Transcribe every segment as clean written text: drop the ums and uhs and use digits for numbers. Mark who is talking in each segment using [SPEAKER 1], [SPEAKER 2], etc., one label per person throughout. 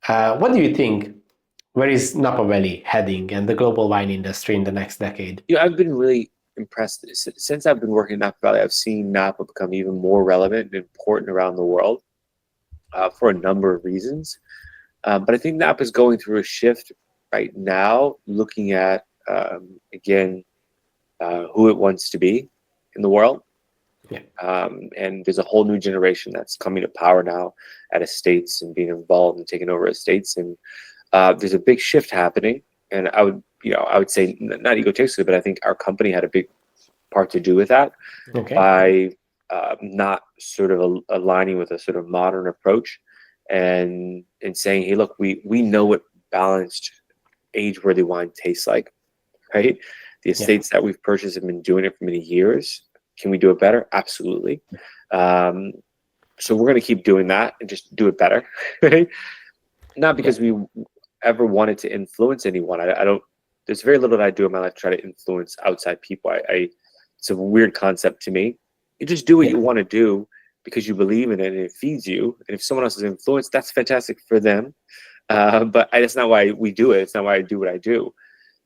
[SPEAKER 1] What do you think? Where is Napa Valley heading and the global wine industry in the next decade?
[SPEAKER 2] I've been really impressed. Since I've been working in Napa Valley, I've seen Napa become even more relevant and important around the world for a number of reasons. But I think Napa is going through a shift right now, looking at, again, who it wants to be in the world.
[SPEAKER 1] Yeah.
[SPEAKER 2] And there's a whole new generation that's coming to power now at estates and being involved and taking over estates. And there's a big shift happening. And I would say, not egotistically, but I think our company had a big part to do with that by not sort of aligning with a sort of modern approach and saying, hey, look, we know what balanced age-worthy wine tastes like, right? The estates that we've purchased have been doing it for many years. Can we do it better? Absolutely. So we're going to keep doing that and just do it better, right? Not because we ever wanted to influence anyone. I don't. There's very little that I do in my life to try to influence outside people. It's a weird concept to me. You just do what you want to do because you believe in it and it feeds you. And if someone else is influenced, that's fantastic for them. But that's not why we do it. It's not why I do what I do.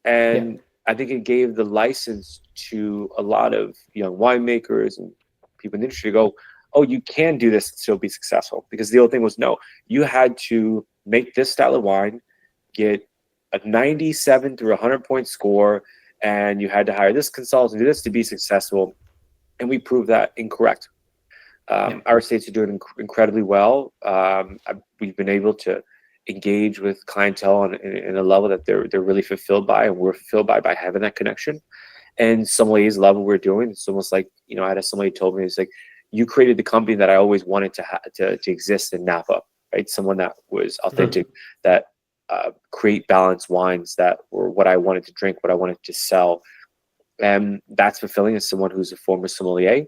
[SPEAKER 2] And I think it gave the license to a lot of young winemakers and people in the industry to go, oh, you can do this and still be successful. Because the old thing was, no, you had to make this style of wine, get a 97 through 100-point score, and you had to hire this consultant, do this to be successful. And we proved that incorrect. Our estates are doing incredibly well. We've been able to engage with clientele in a level that they're really fulfilled by, and we're fulfilled by having that connection. And sommeliers love what we're doing. It's almost like, I had a sommelier told me, it's like, you created the company that I always wanted to exist in Napa, right? Someone that was authentic, that create balanced wines that were what I wanted to drink, what I wanted to sell. And that's fulfilling as someone who's a former sommelier.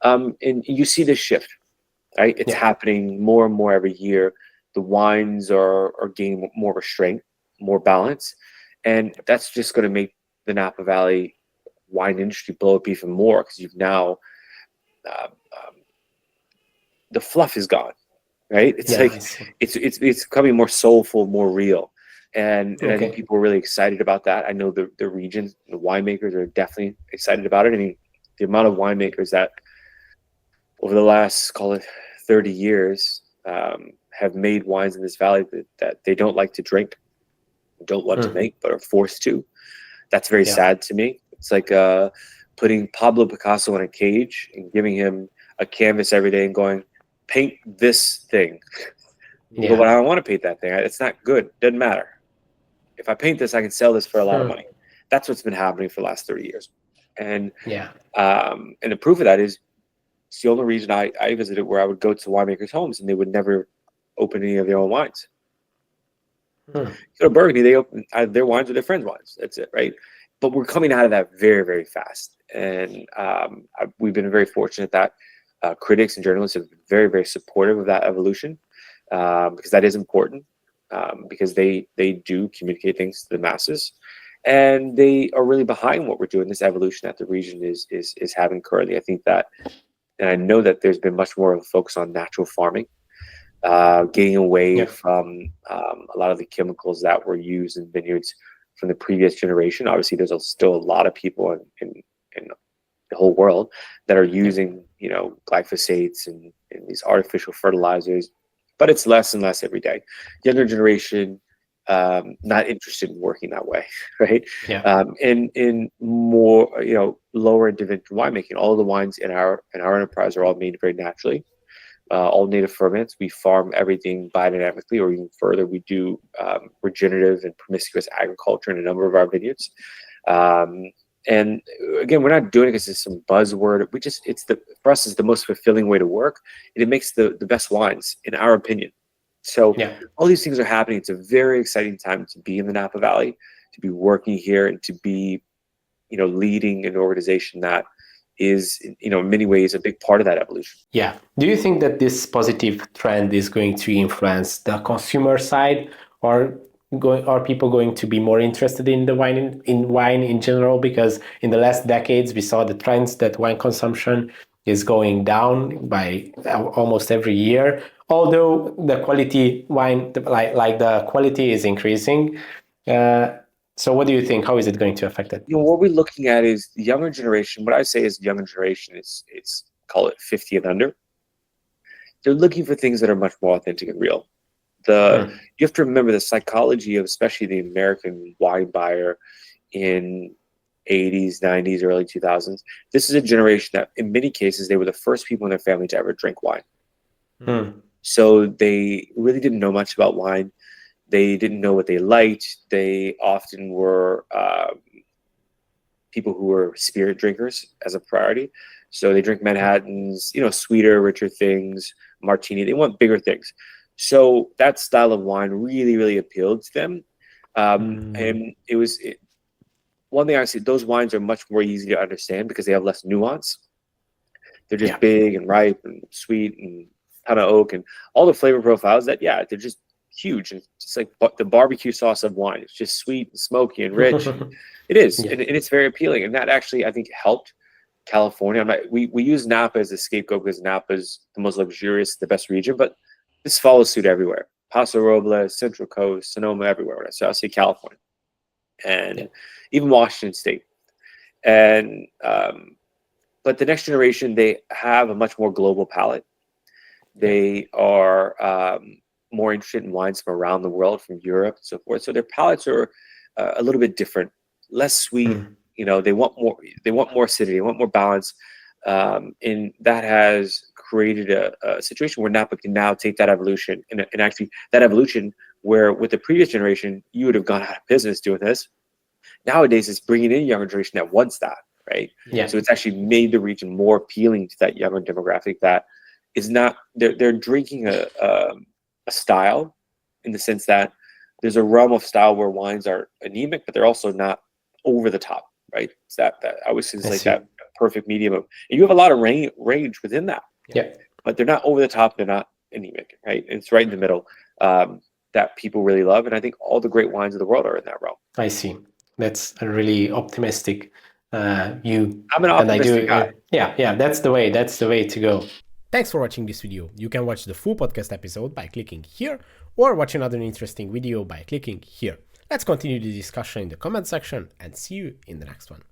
[SPEAKER 2] And you see this shift, right? It's happening more and more every year. The wines are gaining more restraint, more balance. And that's just going to make the Napa Valley wine industry blow up even more, because you've now, the fluff is gone, right? It's it's becoming more soulful, more real. And I think people are really excited about that. I know the region, the winemakers are definitely excited about it. I mean, the amount of winemakers that over the last, call it 30 years, have made wines in this valley that they don't like to drink, don't want to make, but are forced to. That's very sad to me. It's like putting Pablo Picasso in a cage and giving him a canvas every day and going, paint this thing. But I don't want to paint that thing. It's not good. Doesn't matter. If I paint this, I can sell this for a lot of money. That's what's been happening for the last 30 years. And and the proof of that is, it's the only region I visited where I would go to winemakers' homes and they would never open any of their own wines. You go to Burgundy, they open their wines with their friends' wines. That's it, right? But we're coming out of that very, very fast. And we've been very fortunate that critics and journalists have been very, very supportive of that evolution, because that is important, because they do communicate things to the masses. And they are really behind what we're doing, this evolution that the region is having currently. I think that, and I know that there's been much more of a focus on natural farming, getting away from a lot of the chemicals that were used in vineyards from the previous generation. Obviously, there's still a lot of people in the whole world that are using, glyphosates and these artificial fertilizers, but it's less and less every day. Younger generation, not interested in working that way, right? In more, lower intervention winemaking, all the wines in our enterprise are all made very naturally. All native ferments. We farm everything biodynamically, or even further, we do regenerative and promiscuous agriculture in a number of our vineyards. And again, we're not doing it because it's some buzzword. For us, it's the most fulfilling way to work, and it makes the best wines, in our opinion. So all these things are happening. It's a very exciting time to be in the Napa Valley, to be working here, and to be, leading an organization that is, in many ways, a big part of that evolution.
[SPEAKER 1] Yeah. Do you think that this positive trend is going to influence the consumer side, or are people going to be more interested in the wine in general? Because in the last decades, we saw the trends that wine consumption is going down by almost every year. although the quality wine, like the quality is increasing. So what do you think? How is it going to affect it?
[SPEAKER 2] What we're looking at is the younger generation. What I say is younger generation is it's call it 50 and under. They're looking for things that are much more authentic and real. You have to remember the psychology of especially the American wine buyer in 80s, 90s, early 2000s. This is a generation that in many cases they were the first people in their family to ever drink wine. So they really didn't know much about wine. They didn't know what they liked. They often were people who were spirit drinkers as a priority. So they drink Manhattans, sweeter, richer things, martini. They want bigger things. So that style of wine really, really appealed to them. And one thing I see, those wines are much more easy to understand because they have less nuance. They're just big and ripe and sweet and ton of oak and all the flavor profiles that, they're just huge. And it's like the barbecue sauce of wine. It's just sweet and smoky and rich. It is. And it's very appealing. And that actually, I think, helped California. We use Napa as a scapegoat because Napa is the most luxurious, the best region, but this follows suit everywhere. Paso Robles, Central Coast, Sonoma, everywhere. So I'll say California and even Washington State. And but the next generation, they have a much more global palate. They are more interested in wines from around the world, from Europe and so forth. So their palates are a little bit different, less sweet. They want more. They want more acidity. They want more balance, and that has created a situation where Napa can now take that evolution and actually that evolution where with the previous generation you would have gone out of business doing this. Nowadays, it's bringing in a younger generation that wants that, right? So it's actually made the region more appealing to that younger demographic that is not. They're drinking a style in the sense that there's a realm of style where wines are anemic, but they're also not over the top, right? It's that I would say it's like that perfect medium of, and you have a lot of range within that. But they're not over the top, they're not anemic, right? It's right in the middle that people really love. And I think all the great wines of the world are in that realm.
[SPEAKER 1] I see. That's a really optimistic view.
[SPEAKER 2] I'm an optimistic guy.
[SPEAKER 1] That's the way to go. Thanks for watching this video. You can watch the full podcast episode by clicking here or watch another interesting video by clicking here. Let's continue the discussion in the comment section and see you in the next one.